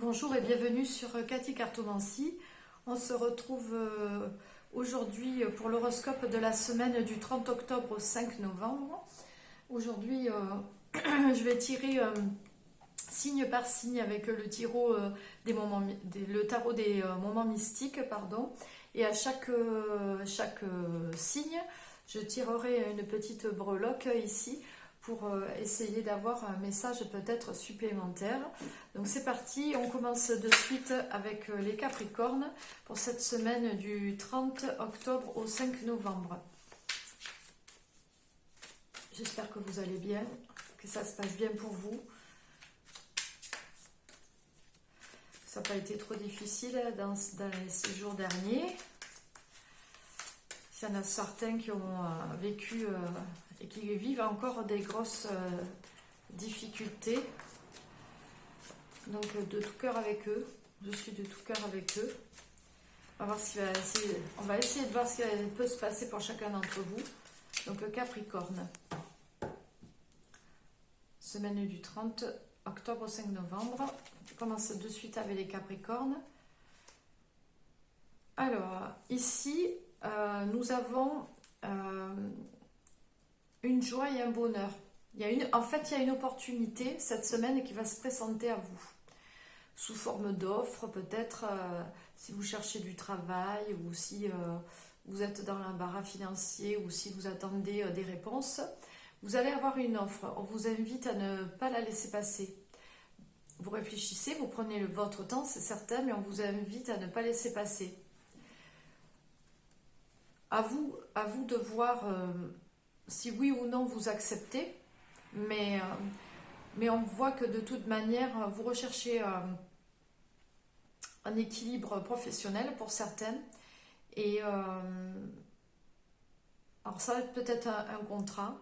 Bonjour et bienvenue sur Cathy Cartomancie. On se retrouve aujourd'hui pour l'horoscope de la semaine du 30 octobre au 5 novembre. Aujourd'hui, je vais tirer signe par signe avec le le tarot des moments mystiques, pardon. Et à chaque signe, je tirerai une petite breloque ici pour essayer d'avoir un message peut-être supplémentaire. Donc c'est parti, on commence de suite avec les Capricornes pour cette semaine du 30 octobre au 5 novembre. J'espère que vous allez bien, que ça se passe bien pour vous. Ça n'a pas été trop difficile dans ces jours derniers. Il y en a certains qui ont vécu et qui vivent encore des grosses difficultés. Donc de tout cœur avec eux. Je suis de tout cœur avec eux. On va essayer de voir ce qui peut se passer pour chacun d'entre vous. Donc Capricorne. Semaine du 30 octobre au 5 novembre. On commence de suite avec les Capricornes. Alors, ici, nous avons une joie et un bonheur. En fait, il y a une opportunité cette semaine qui va se présenter à vous. Sous forme d'offre, peut-être si vous cherchez du travail ou si vous êtes dans l'embarras financier ou si vous attendez des réponses. Vous allez avoir une offre. On vous invite à ne pas la laisser passer. Vous réfléchissez, vous prenez votre temps, c'est certain, mais on vous invite à ne pas laisser passer. À vous de voir si oui ou non vous acceptez, mais on voit que de toute manière, vous recherchez un équilibre professionnel pour certaines. Et alors ça va être peut-être un contrat,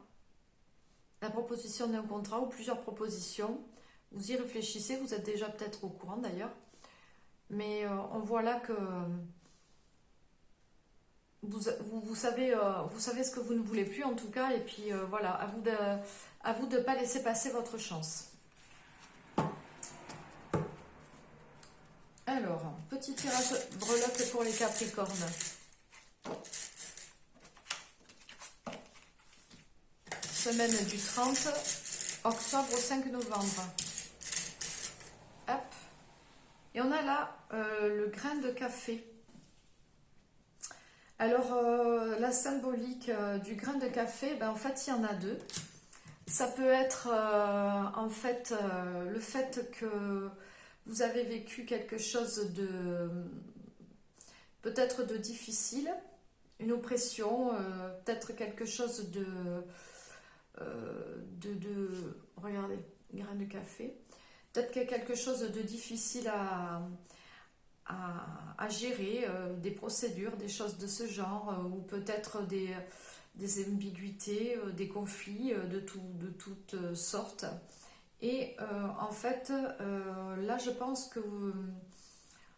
la proposition d'un contrat ou plusieurs propositions. Vous y réfléchissez, vous êtes déjà peut-être au courant d'ailleurs. Mais on voit là que vous savez ce que vous ne voulez plus en tout cas. Et puis voilà, à vous de ne pas laisser passer votre chance. Alors, petit tirage breloque pour les Capricornes. Semaine du 30 octobre au 5 novembre. Hop. Et on a là le grain de café. Alors, la symbolique du grain de café, en fait, il y en a deux. Ça peut être en fait le fait que vous avez vécu quelque chose de peut-être de difficile, une oppression, peut-être quelque chose regardez, grain de café, peut-être qu'il y a quelque chose de difficile à gérer, des procédures, des choses de ce genre, ou peut-être des ambiguïtés, des conflits de toutes sortes. Et en fait, là, je pense que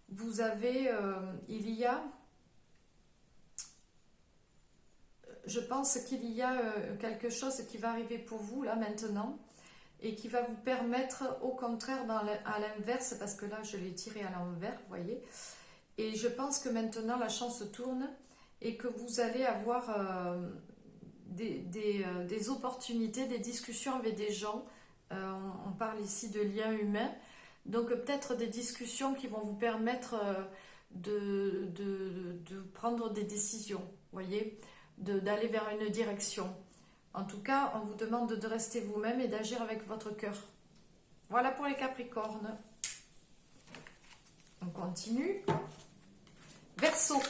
vous avez, je pense qu'il y a quelque chose qui va arriver pour vous là maintenant et qui va vous permettre au contraire à l'inverse, parce que là je l'ai tiré à l'envers, vous voyez, et je pense que maintenant la chance tourne et que vous allez avoir des opportunités, des discussions avec des gens. On parle ici de liens humains, donc peut-être des discussions qui vont vous permettre de prendre des décisions, vous voyez, d'aller vers une direction. En tout cas, on vous demande de rester vous-même et d'agir avec votre cœur. Voilà pour les Capricornes. On continue. Verseau.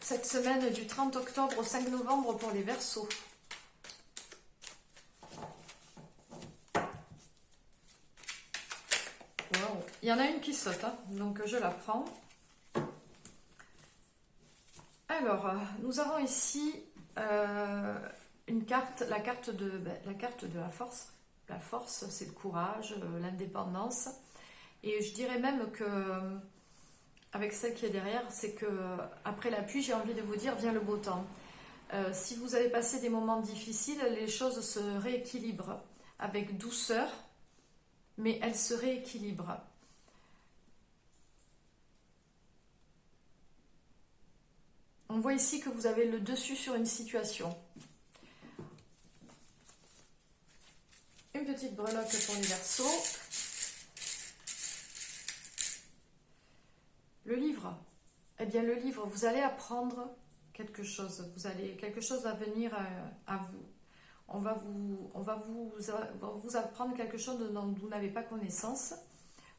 Cette semaine du 30 octobre au 5 novembre pour les Verseaux. Wow. Il y en a une qui saute, hein, donc je la prends. Alors, nous avons ici une carte, la carte de la force. La force, c'est le courage, l'indépendance. Et je dirais même que, avec celle qui est derrière, c'est que après la pluie, j'ai envie de vous dire, vient le beau temps. Si vous avez passé des moments difficiles, les choses se rééquilibrent avec douceur. mais elle se rééquilibre. On voit ici que vous avez le dessus sur une situation. Une petite breloque pour les Verseaux. Le livre. Eh bien, le livre, vous allez apprendre quelque chose. Quelque chose va venir à vous. On va vous apprendre quelque chose dont vous n'avez pas connaissance.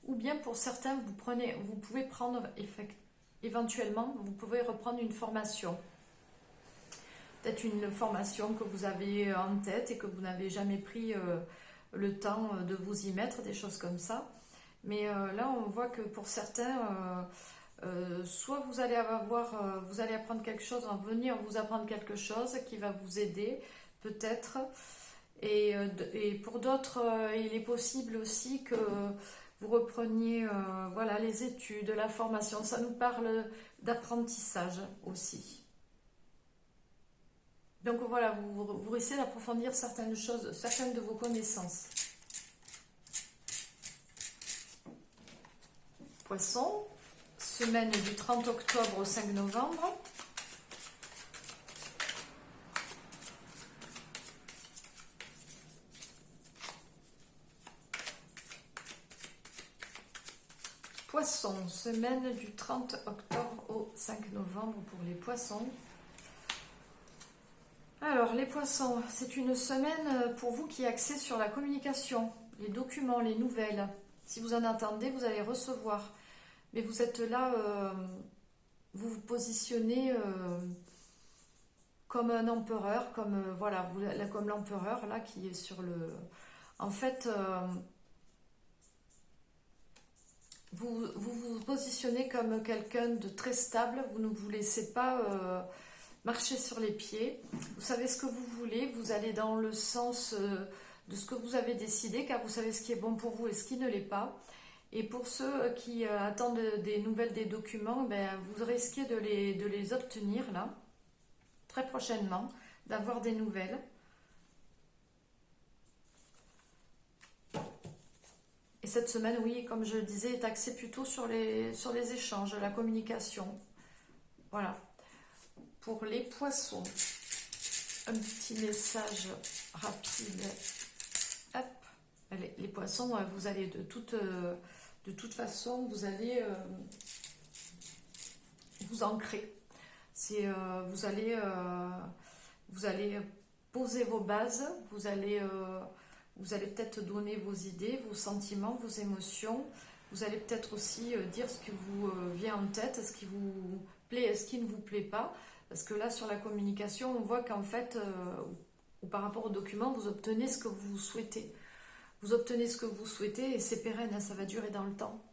Ou bien pour certains, vous pouvez prendre éventuellement, vous pouvez reprendre une formation. Peut-être une formation que vous avez en tête et que vous n'avez jamais pris le temps de vous y mettre, des choses comme ça. Mais là, on voit que pour certains, soit vous allez apprendre quelque chose, venir vous apprendre quelque chose qui va vous aider, peut-être. Et pour d'autres, il est possible aussi que vous repreniez voilà, les études, la formation. Ça nous parle d'apprentissage aussi. Donc voilà, vous essayez d'approfondir certaines choses, certaines de vos connaissances. Poisson, semaine du 30 octobre au 5 novembre. Poisson, semaine du 30 octobre au 5 novembre pour les poissons. Alors, les poissons, c'est une semaine pour vous qui est axée sur la communication, les documents, les nouvelles. Si vous en attendez, vous allez recevoir. Mais vous êtes là, vous vous positionnez comme un empereur, comme l'empereur là qui est sur le... En fait, vous positionnez comme quelqu'un de très stable, vous ne vous laissez pas marcher sur les pieds, vous savez ce que vous voulez, vous allez dans le sens de ce que vous avez décidé, car vous savez ce qui est bon pour vous et ce qui ne l'est pas. Et pour ceux qui attendent des nouvelles, des documents, vous risquez de les obtenir là, très prochainement, d'avoir des nouvelles. Et cette semaine, oui, comme je le disais, est axée plutôt sur les échanges, la communication. Voilà. Pour les poissons, un petit message rapide. Hop. Les poissons, vous allez de toute façon, vous allez vous ancrer. Vous allez poser vos bases, vous allez peut-être donner vos idées, vos sentiments, vos émotions. Vous allez peut-être aussi dire ce qui vous vient en tête, ce qui vous plaît et ce qui ne vous plaît pas. Parce que là, sur la communication, on voit qu'en fait, ou par rapport aux documents, vous obtenez ce que vous souhaitez. Vous obtenez ce que vous souhaitez et c'est pérenne, hein, ça va durer dans le temps.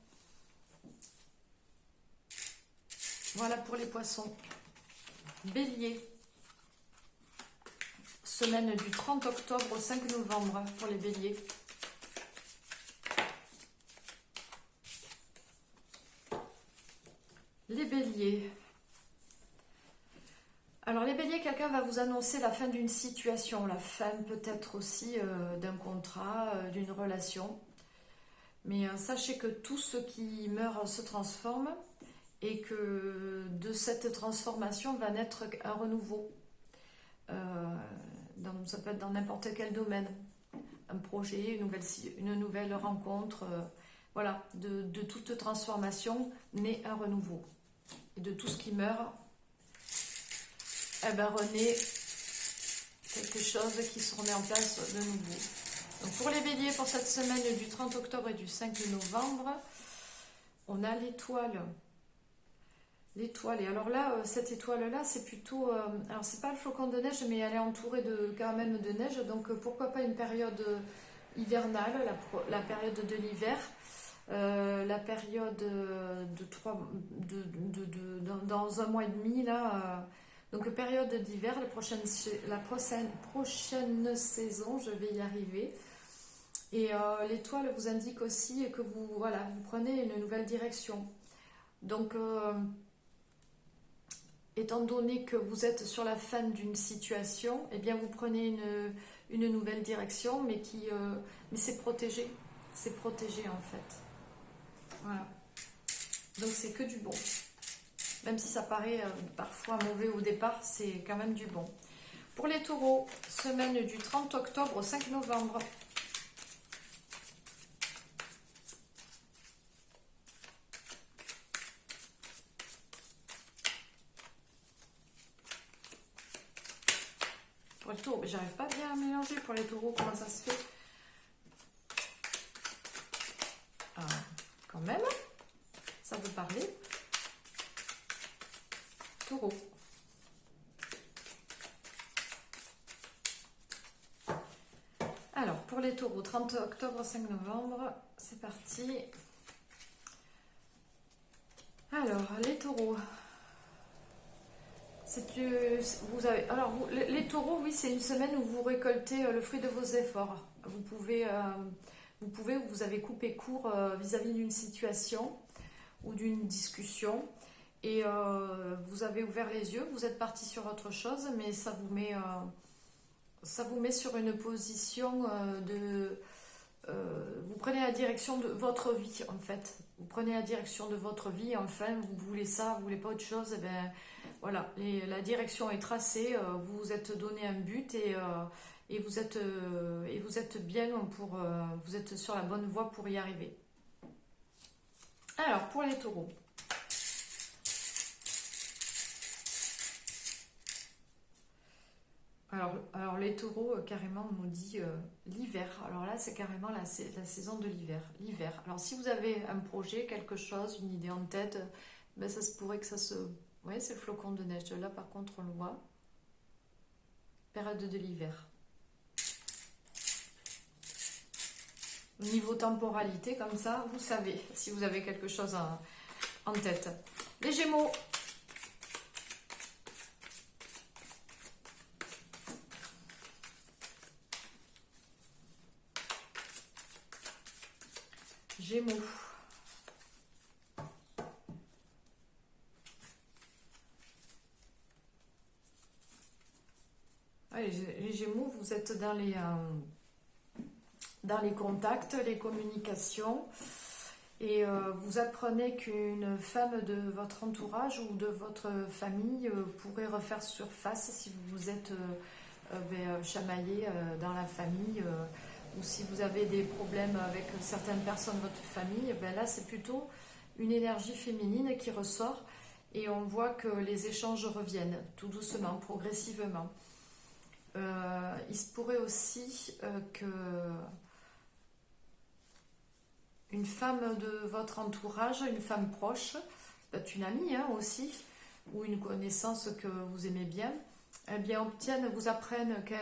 Voilà pour les poissons. Bélier. Semaine du 30 octobre au 5 novembre pour les béliers. Les béliers. Alors les béliers, quelqu'un va vous annoncer la fin d'une situation, la fin peut-être aussi d'un contrat, d'une relation. Mais sachez que tout ce qui meurt se transforme et que de cette transformation va naître un renouveau. Ça peut être dans n'importe quel domaine. Un projet, une nouvelle rencontre. Voilà, de toute transformation naît un renouveau. Et de tout ce qui meurt, renaît quelque chose qui se remet en place de nouveau. Donc pour les béliers, pour cette semaine du 30 octobre et du 5 novembre, on a l'étoile. L'étoile. Et alors là, cette étoile-là, c'est plutôt... alors c'est pas le flocon de neige, mais elle est entourée quand même de neige. Donc pourquoi pas une période hivernale, la période de l'hiver, la période dans un mois et demi, là... Donc période d'hiver, la prochaine saison, je vais y arriver. Et l'étoile vous indique aussi que vous prenez une nouvelle direction. Donc, étant donné que vous êtes sur la fin d'une situation, eh bien vous prenez une nouvelle direction, mais c'est protégé. C'est protégé en fait. Voilà. Donc c'est que du bon. Même si ça paraît parfois mauvais au départ, c'est quand même du bon. Pour les taureaux, semaine du 30 octobre au 5 novembre. Pour les taureaux, j'arrive pas bien à mélanger pour les taureaux, comment ça se fait? Ah, quand même, ça veut parler. Taureau. Alors, pour les taureaux, 30 octobre, 5 novembre, c'est parti. Alors, les taureaux. Les taureaux, oui, c'est une semaine où vous récoltez le fruit de vos efforts. Vous avez coupé court vis-à-vis d'une situation ou d'une discussion et vous avez ouvert les yeux, vous êtes parti sur autre chose, mais ça vous met sur une position vous prenez la direction de votre vie en fait. Vous prenez la direction de votre vie, enfin, vous voulez ça, vous voulez pas autre chose, et ben voilà, la direction est tracée, vous vous êtes donné un but et vous êtes bien vous êtes sur la bonne voie pour y arriver. Alors, pour les taureaux. Alors les taureaux, carrément, on nous dit l'hiver. Alors là, c'est carrément la saison de l'hiver. L'hiver. Alors si vous avez un projet, quelque chose, une idée en tête, ben, ça se pourrait que ça se... Oui, c'est le flocon de neige. Là, par contre, on le voit. Période de l'hiver. Niveau temporalité, comme ça, vous savez si vous avez quelque chose en tête. Les Gémeaux. Gémeaux. Ouais, les Gémeaux, vous êtes dans les contacts, les communications, et vous apprenez qu'une femme de votre entourage ou de votre famille pourrait refaire surface si vous vous êtes chamaillé dans la famille, ou si vous avez des problèmes avec certaines personnes de votre famille. Ben là, c'est plutôt une énergie féminine qui ressort, et on voit que les échanges reviennent tout doucement, progressivement. Il se pourrait aussi que une femme de votre entourage, une femme proche, peut-être une amie aussi, ou une connaissance que vous aimez bien, eh bien vous apprenne que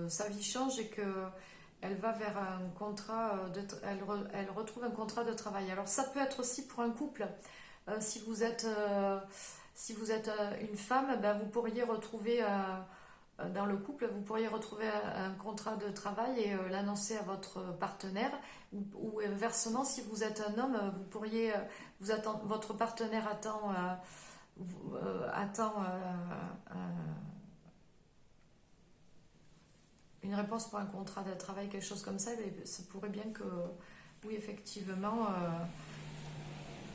sa vie change et qu'elle va vers un contrat, elle retrouve un contrat de travail. Alors ça peut être aussi pour un couple. Si vous êtes une femme, ben, vous pourriez retrouver dans le couple, vous pourriez retrouver un contrat de travail et l'annoncer à votre partenaire, ou inversement, si vous êtes un homme, votre partenaire attend une réponse pour un contrat de travail, quelque chose comme ça, et ça pourrait bien que, oui, effectivement,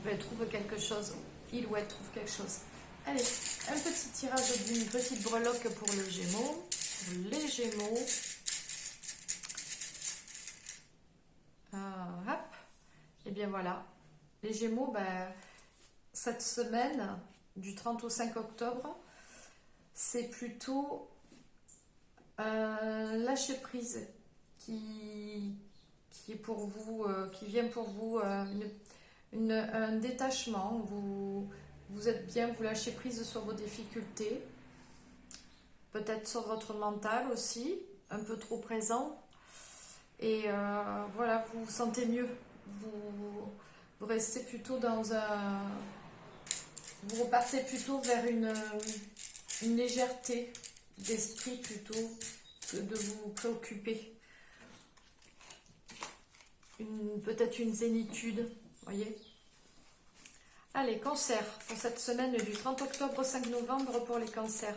elle trouve quelque chose, il ou elle trouve quelque chose. Allez, un petit tirage d'une petite breloque pour le Gémeaux. Les Gémeaux. Hop. Et bien voilà. Les Gémeaux, ben, cette semaine, du 30 au 5 octobre, c'est plutôt un lâcher prise qui est pour vous, qui vient pour vous, un détachement. Vous êtes bien, vous lâchez prise sur vos difficultés, peut-être sur votre mental aussi, un peu trop présent. Et voilà, vous vous sentez mieux. Vous restez plutôt vous repartez plutôt vers une légèreté d'esprit plutôt que de vous préoccuper. Peut-être une zénitude, voyez. Allez, cancer, pour cette semaine du 30 octobre au 5 novembre pour les cancers.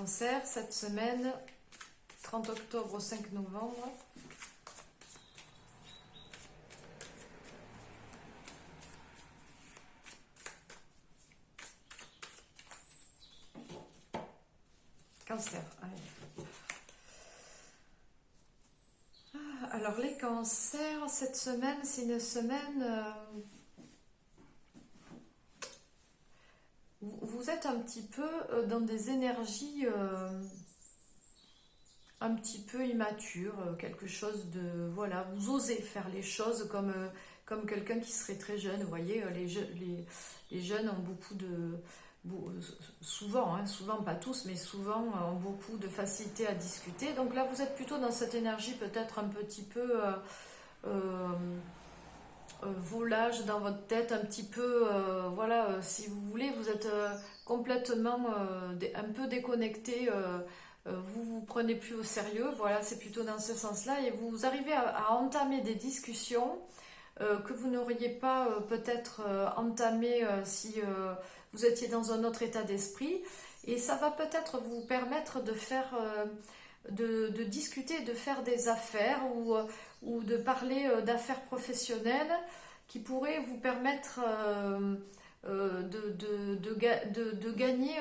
Cancer, cette semaine, 30 octobre au 5 novembre. Cancer, allez. Alors les cancers, cette semaine, c'est une semaine... vous êtes un petit peu dans des énergies un petit peu immatures, quelque chose de... Voilà, vous osez faire les choses comme quelqu'un qui serait très jeune. Vous voyez, les jeunes ont beaucoup de... Souvent, hein, souvent, pas tous, mais souvent ont beaucoup de facilité à discuter. Donc là, vous êtes plutôt dans cette énergie peut-être un petit peu volage dans votre tête, un petit peu, voilà, si vous voulez, vous êtes complètement un peu déconnecté, vous vous prenez plus au sérieux, voilà, c'est plutôt dans ce sens-là, et vous arrivez à entamer des discussions que vous n'auriez pas peut-être entamé si vous étiez dans un autre état d'esprit, et ça va peut-être vous permettre de faire, de discuter, de faire des affaires ou de parler d'affaires professionnelles qui pourraient vous permettre de gagner,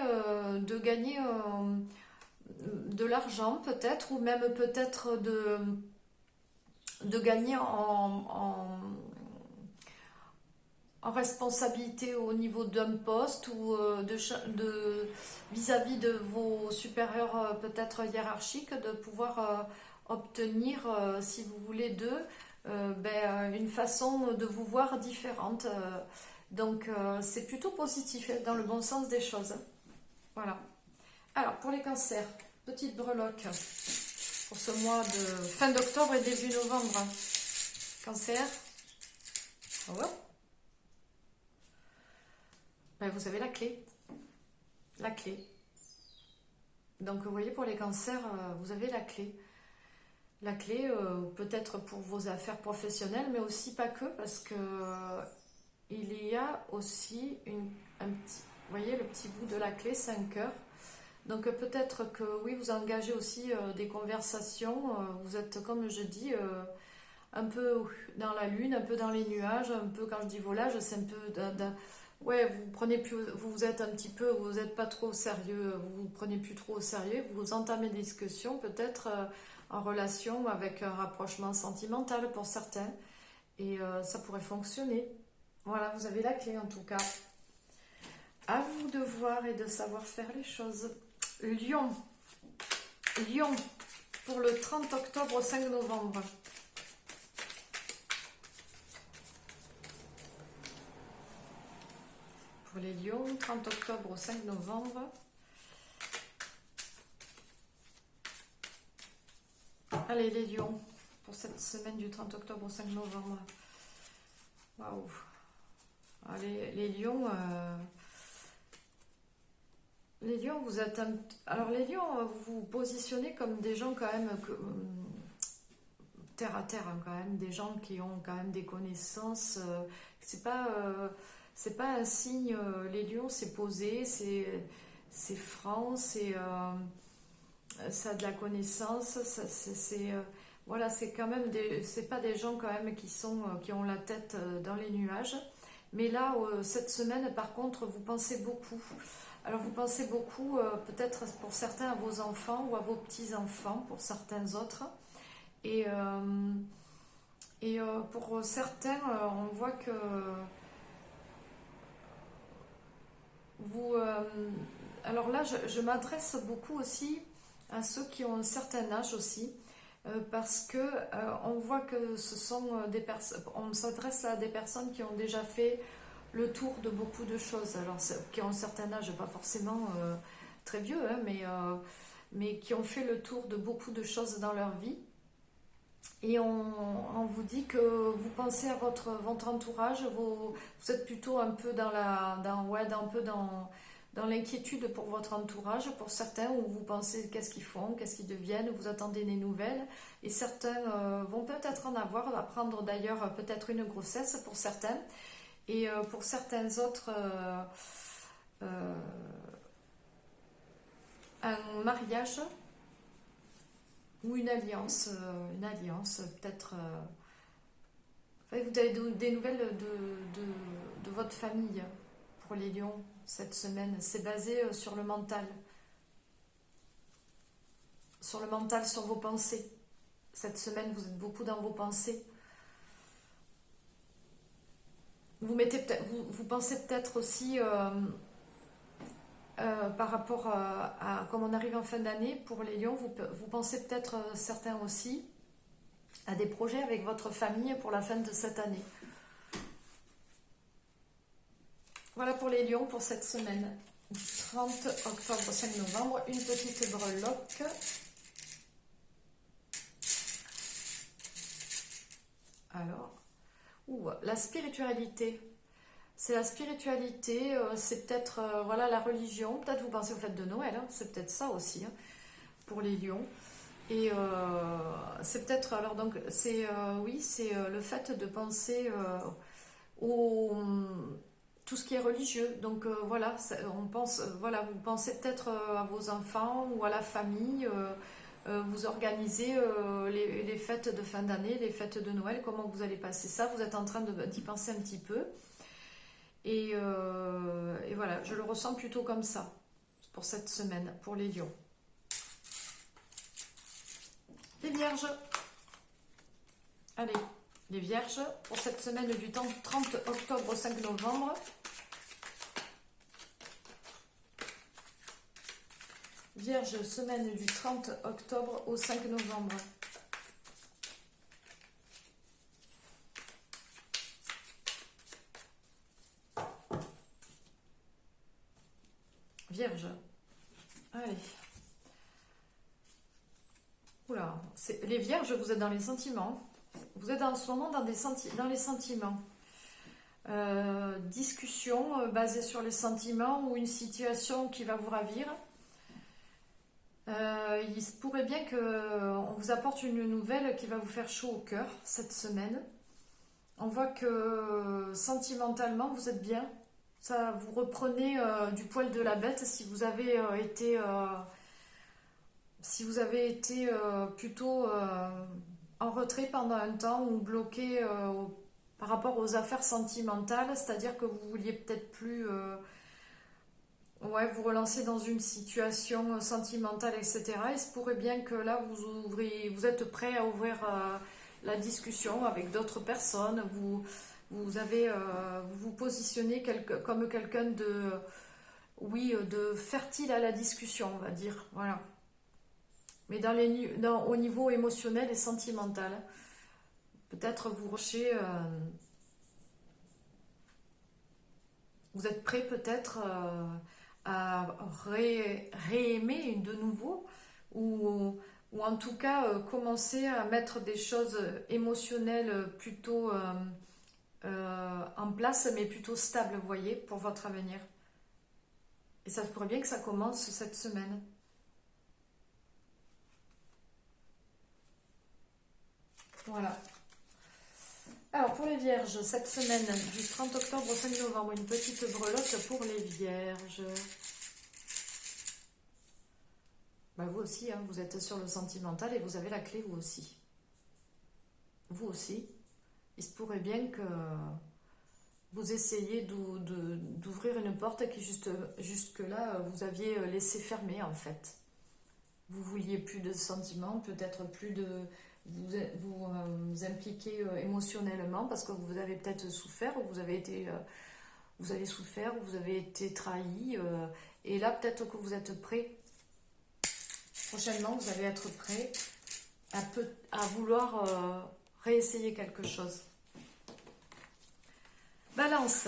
de l'argent peut-être, ou même peut-être de gagner en responsabilité au niveau d'un poste ou vis-à-vis de vos supérieurs peut-être hiérarchiques, de pouvoir obtenir, si vous voulez, d'eux, une façon de vous voir différente. Donc c'est plutôt positif, dans le bon sens des choses. Voilà. Alors pour les cancers, petite breloque pour ce mois de fin d'octobre et début novembre. Cancer. Oh. Vous avez la clé. La clé. Donc vous voyez, pour les cancers, vous avez la clé. La clé, peut-être pour vos affaires professionnelles, mais aussi pas que, parce que il y a aussi un petit, vous voyez le petit bout de la clé, c'est un cœur. Donc peut-être que oui, vous engagez aussi des conversations, vous êtes, comme je dis, un peu dans la lune, un peu dans les nuages, un peu, quand je dis volage, c'est un peu ouais, vous êtes un petit peu, vous n'êtes pas trop au sérieux, vous prenez plus trop au sérieux, vous entamez des discussions peut-être en relation avec un rapprochement sentimental pour certains, et ça pourrait fonctionner. Voilà, vous avez la clé en tout cas. À vous de voir et de savoir faire les choses. Lion. Lion, pour le 30 octobre au 5 novembre. Pour les lions, 30 octobre au 5 novembre. Allez, les lions, pour cette semaine du 30 octobre au 5 novembre. Waouh. Allez, les lions... Les lions, vous êtes alors les lions, vous vous positionnez comme des gens quand même terre à terre, hein, quand même, des gens qui ont quand même des connaissances. C'est pas un signe. Les lions, c'est posé, c'est franc, ça a de la connaissance. Voilà, c'est quand même c'est pas des gens quand même qui ont la tête dans les nuages. Mais là, cette semaine, par contre, vous pensez beaucoup. Alors vous pensez beaucoup, peut-être pour certains, à vos enfants ou à vos petits-enfants, pour certains autres. Et pour certains, on voit que vous... alors là, je m'adresse beaucoup aussi à ceux qui ont un certain âge aussi, parce que on voit que ce sont des personnes... On s'adresse à des personnes qui ont déjà fait le tour de beaucoup de choses, alors qui ont un certain âge, pas forcément très vieux, hein, mais qui ont fait le tour de beaucoup de choses dans leur vie. Et on vous dit que vous pensez à votre entourage, vous êtes plutôt un peu dans l'inquiétude pour votre entourage, pour certains, où vous pensez qu'est-ce qu'ils font, qu'est-ce qu'ils deviennent, vous attendez des nouvelles, et certains vont peut-être en avoir, apprendre d'ailleurs peut-être une grossesse pour certains. Et pour certains autres, mariage ou une alliance peut-être. Vous avez des nouvelles de votre famille pour les lions cette semaine. C'est basé sur le mental. Sur le mental, sur vos pensées. Cette semaine, vous êtes beaucoup dans vos pensées. Vous pensez peut-être aussi par rapport comme on arrive en fin d'année pour les lions, vous pensez peut-être certains aussi à des projets avec votre famille pour la fin de cette année. Voilà pour les lions pour cette semaine. 30 octobre, 5 novembre, une petite breloque. Alors, la spiritualité. C'est la spiritualité, c'est peut-être voilà, la religion. Peut-être vous pensez au fait de Noël, hein, c'est peut-être ça aussi hein, pour les lions. Et c'est peut-être, alors donc, c'est oui, c'est le fait de penser au tout ce qui est religieux. Donc voilà, on pense, voilà, vous pensez peut-être à vos enfants ou à la famille. Vous organisez les fêtes de fin d'année, les fêtes de Noël, comment vous allez passer ça. Vous êtes en train d'y penser un petit peu. Et voilà, je le ressens plutôt comme ça pour cette semaine, pour les lions. Les vierges. Allez, les vierges, pour cette semaine du 30 octobre au 5 novembre. Vierge, semaine du 30 octobre au 5 novembre. Vierge. Allez. Oula, les vierges, vous êtes dans les sentiments. Vous êtes en ce moment dans les sentiments. Discussion basée sur les sentiments ou une situation qui va vous ravir. Il se pourrait bien qu'on vous apporte une nouvelle qui va vous faire chaud au cœur cette semaine. On voit que sentimentalement, vous êtes bien. Ça, vous reprenez du poil de la bête si vous avez été plutôt en retrait pendant un temps ou bloqué par rapport aux affaires sentimentales, c'est-à-dire que vous vouliez peut-être plus vous relancer dans une situation sentimentale, etc. Il se pourrait bien que là, vous êtes prêt à ouvrir la discussion avec d'autres personnes. Vous vous positionnez comme quelqu'un de fertile à la discussion, on va dire. Voilà. Mais au niveau émotionnel et sentimental. Peut-être vous recherchez... vous êtes prêt peut-être à réaimer de nouveau ou en tout cas commencer à mettre des choses émotionnelles plutôt en place, mais plutôt stables, vous voyez, pour votre avenir. Et ça se pourrait bien que ça commence cette semaine. Voilà. Alors pour les vierges, cette semaine du 30 octobre au 5 novembre, une petite breloque pour les vierges. Vous aussi, hein, vous êtes sur le sentimental et vous avez la clé vous aussi. Vous aussi. Il se pourrait bien que vous essayiez d'ouvrir une porte qui jusque-là vous aviez laissé fermer en fait. Vous vouliez plus de sentiments, peut-être plus de... vous impliquer émotionnellement parce que vous avez peut-être souffert, vous avez souffert, vous avez été trahi et là peut-être que vous êtes prêt. Prochainement, vous allez être prêt à vouloir réessayer quelque chose. Balance.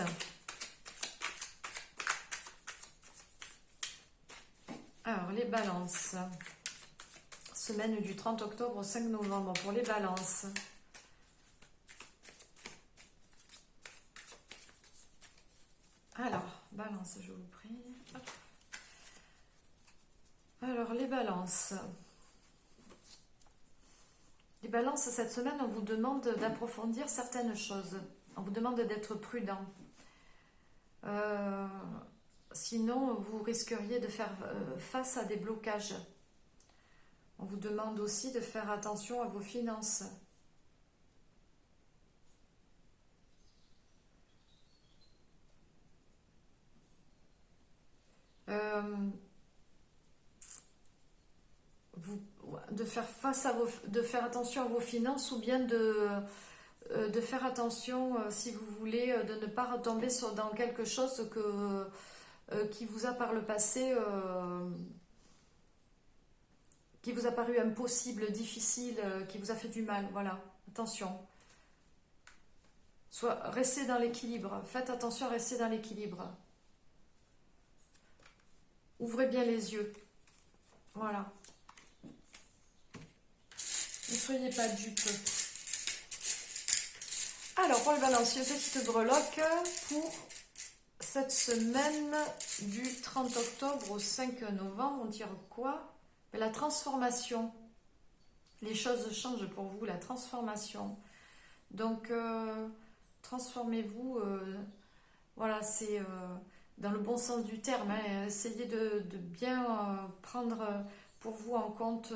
Alors, les balances. Semaine du 30 octobre au 5 novembre pour les balances. Alors, balance, je vous prie. Hop. Alors, les balances. Les balances, cette semaine, on vous demande d'approfondir certaines choses. On vous demande d'être prudent. Sinon, vous risqueriez de faire face à des blocages. On vous demande aussi de faire attention à vos finances. Vous, de faire face à de faire attention à vos finances ou bien de faire attention, si vous voulez, de ne pas retomber dans quelque chose qui vous a par le passé, qui vous a paru impossible, difficile, qui vous a fait du mal. Voilà, attention. Restez dans l'équilibre. Faites attention à rester dans l'équilibre. Ouvrez bien les yeux. Voilà. Ne soyez pas dupes. Alors, pour le balancier, petite breloque pour cette semaine du 30 octobre au 5 novembre. On tire quoi? La transformation. Les choses changent pour vous, la transformation. Donc, transformez-vous. Voilà, c'est dans le bon sens du terme. Hein. Essayez de bien prendre pour vous en compte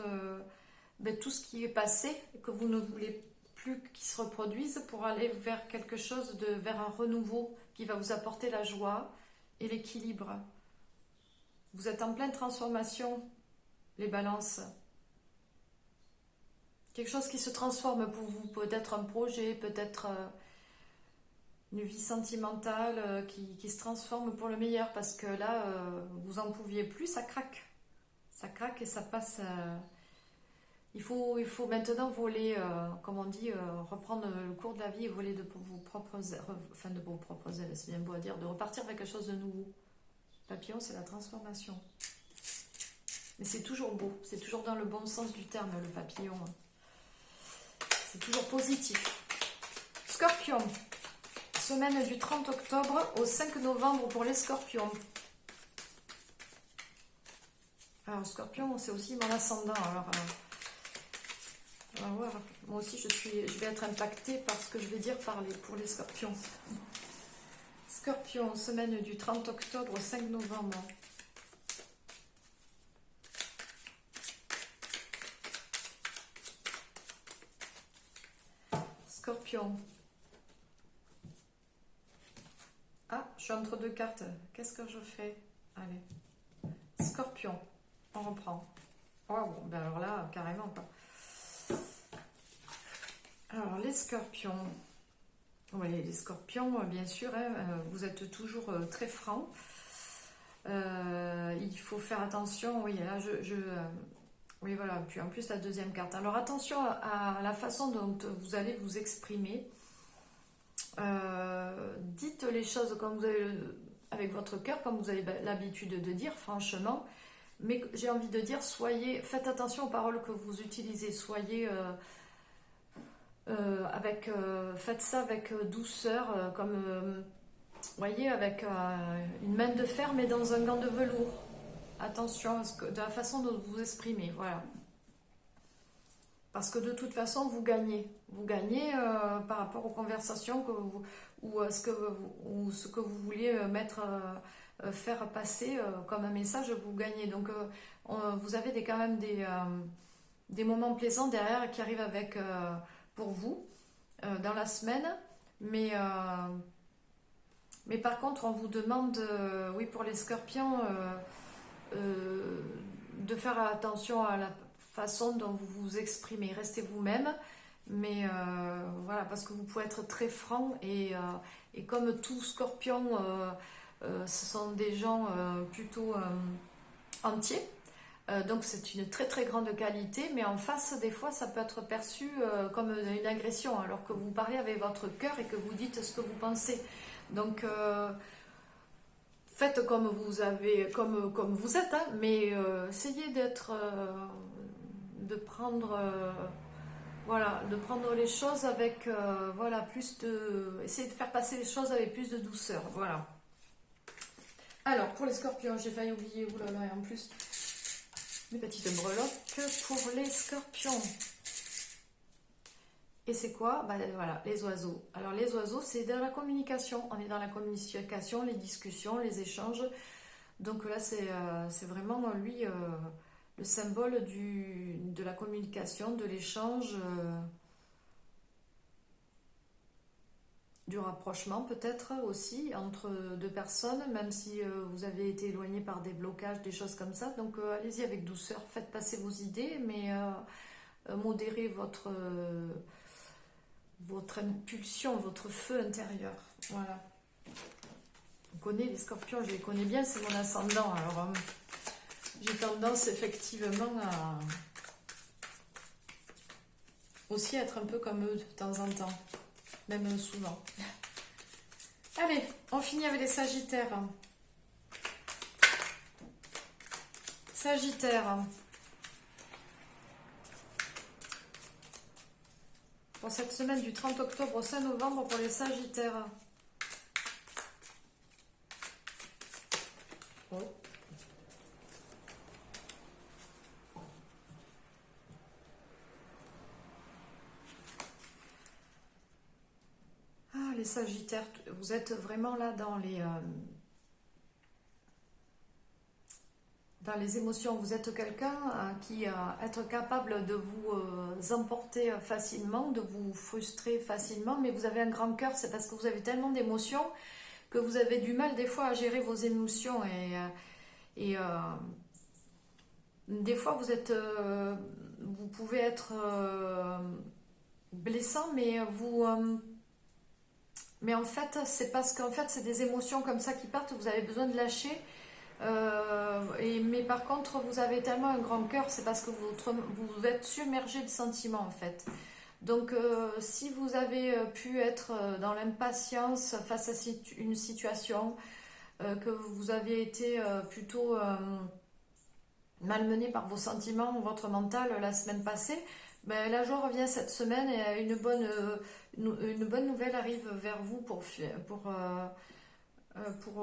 tout ce qui est passé et que vous ne voulez plus qu'il se reproduise pour aller vers quelque chose, vers un renouveau qui va vous apporter la joie et l'équilibre. Vous êtes en pleine transformation, les balances. Quelque chose qui se transforme pour vous, peut-être un projet, peut-être une vie sentimentale qui se transforme pour le meilleur parce que là, vous en pouviez plus, ça craque. Ça craque et ça passe. Il faut maintenant voler, comme on dit, reprendre le cours de la vie et voler de vos propres ailes, enfin de vos propres ailes, c'est bien beau à dire, de repartir avec quelque chose de nouveau. Papillon, c'est la transformation. Mais c'est toujours beau, c'est toujours dans le bon sens du terme, le papillon. C'est toujours positif. Scorpion, semaine du 30 octobre au 5 novembre pour les scorpions. Alors, scorpion, c'est aussi mon ascendant. Alors, on va voir. Moi aussi, je vais être impactée par ce que je vais dire pour les scorpions. Scorpion, semaine du 30 octobre au 5 novembre. Scorpion. Ah, je suis entre deux cartes. Qu'est-ce que je fais? Allez. Scorpion. On reprend. Oh, bon, ben alors là, carrément pas. Alors, les scorpions. Oui, les scorpions, bien sûr, hein, vous êtes toujours très francs. Il faut faire attention. Oui, là, oui, voilà. Puis en plus, la deuxième carte. Alors, attention à la façon dont vous allez vous exprimer. Dites les choses comme vous avez avec votre cœur, comme vous avez l'habitude de dire, franchement. Mais j'ai envie de dire, faites attention aux paroles que vous utilisez. Faites ça avec douceur, comme, voyez, avec une main de fer, mais dans un gant de velours. Attention de la façon dont vous vous exprimez, voilà. Parce que de toute façon, vous gagnez. Vous gagnez par rapport aux conversations ou ce que vous vouliez faire passer comme un message, vous gagnez. Donc, vous avez quand même des moments plaisants derrière qui arrivent pour vous dans la semaine. Mais par contre, on vous demande, oui, pour les scorpions, de faire attention à la façon dont vous vous exprimez. Restez vous-même, mais voilà, parce que vous pouvez être très franc et comme tout scorpion, ce sont des gens plutôt entiers. Donc c'est une très très grande qualité, mais en face, des fois, ça peut être perçu comme une agression, alors que vous parlez avec votre cœur et que vous dites ce que vous pensez. Donc faites comme vous êtes, hein, mais essayez de prendre les choses avec essayez de faire passer les choses avec plus de douceur, voilà. Alors pour les scorpions, j'ai failli oublier, oulala, et en plus mes petites breloques pour les scorpions. Et c'est quoi? Voilà, les oiseaux. Alors les oiseaux, c'est dans la communication. On est dans la communication, les discussions, les échanges. Donc là, c'est vraiment lui le symbole de la communication, de l'échange, du rapprochement peut-être aussi entre deux personnes, même si vous avez été éloigné par des blocages, des choses comme ça. Donc allez-y avec douceur, faites passer vos idées, mais modérez votre impulsion, votre feu intérieur. Voilà. On connaît les scorpions, je les connais bien, c'est mon ascendant. Alors j'ai tendance effectivement à aussi être un peu comme eux de temps en temps, même souvent. Allez, on finit avec les sagittaires. Sagittaire. Pour cette semaine du 30 octobre au 5 novembre pour les sagittaires. Oh. Ah, les sagittaires, vous êtes vraiment là dans les émotions. Vous êtes quelqu'un qui être capable de vous emporter facilement, de vous frustrer facilement, mais vous avez un grand cœur, c'est parce que vous avez tellement d'émotions que vous avez du mal des fois à gérer vos émotions et des fois vous pouvez être blessant, mais en fait c'est parce qu'en fait c'est des émotions comme ça qui partent, vous avez besoin de lâcher. Mais par contre, vous avez tellement un grand cœur, c'est parce que vous êtes submergé de sentiments en fait. Donc, si vous avez pu être dans l'impatience face à une situation, que vous avez été plutôt malmené par vos sentiments ou votre mental la semaine passée, ben, la joie revient cette semaine et une bonne nouvelle arrive vers vous pour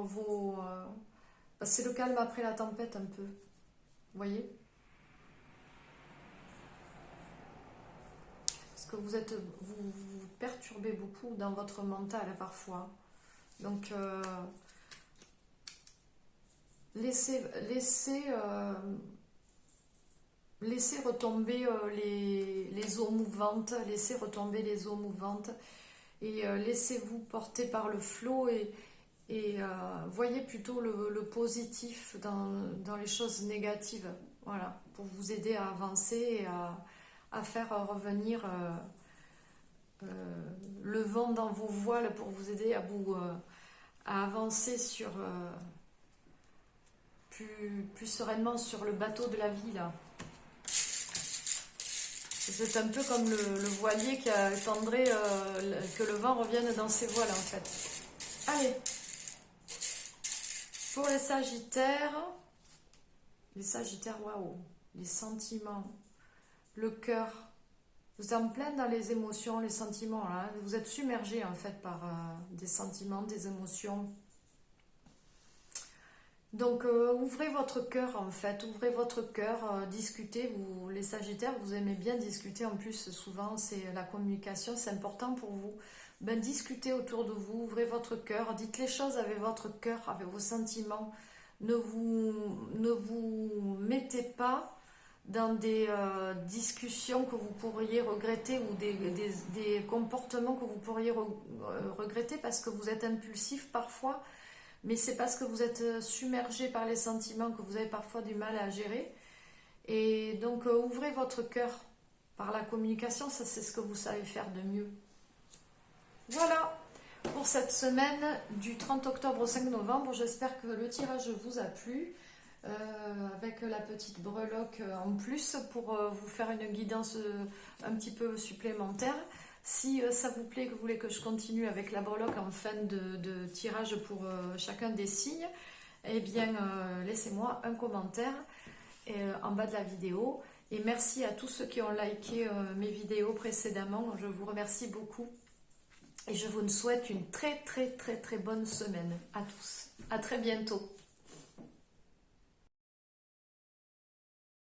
vos... c'est le calme après la tempête un peu, vous voyez? Parce que vous perturbez beaucoup dans votre mental parfois. Donc laissez retomber les eaux mouvantes, laissez retomber les eaux mouvantes et laissez-vous porter par le flot et voyez plutôt le positif dans les choses négatives, voilà, pour vous aider à avancer et à faire revenir le vent dans vos voiles pour vous aider à avancer plus sereinement sur le bateau de la vie là. C'est un peu comme le voilier qui attendrait que le vent revienne dans ses voiles en fait. Allez, pour les sagittaires, waouh, les sentiments, le cœur, vous êtes en plein dans les émotions, les sentiments, là. Vous êtes submergé en fait par des sentiments, des émotions. Donc ouvrez votre cœur en fait, ouvrez votre cœur, discutez, vous les sagittaires, vous aimez bien discuter en plus souvent, c'est la communication, c'est important pour vous. Ben, discutez autour de vous, ouvrez votre cœur, dites les choses avec votre cœur, avec vos sentiments. Ne vous mettez pas dans des discussions que vous pourriez regretter ou des comportements que vous pourriez regretter parce que vous êtes impulsif parfois, mais c'est parce que vous êtes submergé par les sentiments que vous avez parfois du mal à gérer. Et donc ouvrez votre cœur par la communication, ça c'est ce que vous savez faire de mieux. Voilà pour cette semaine du 30 octobre au 5 novembre. J'espère que le tirage vous a plu. Avec la petite breloque en plus pour vous faire une guidance un petit peu supplémentaire. Si ça vous plaît, que vous voulez que je continue avec la breloque en fin de tirage pour chacun des signes, eh bien laissez-moi un commentaire en bas de la vidéo. Et merci à tous ceux qui ont liké mes vidéos précédemment. Je vous remercie beaucoup. Et je vous souhaite une très très très très bonne semaine à tous. À très bientôt.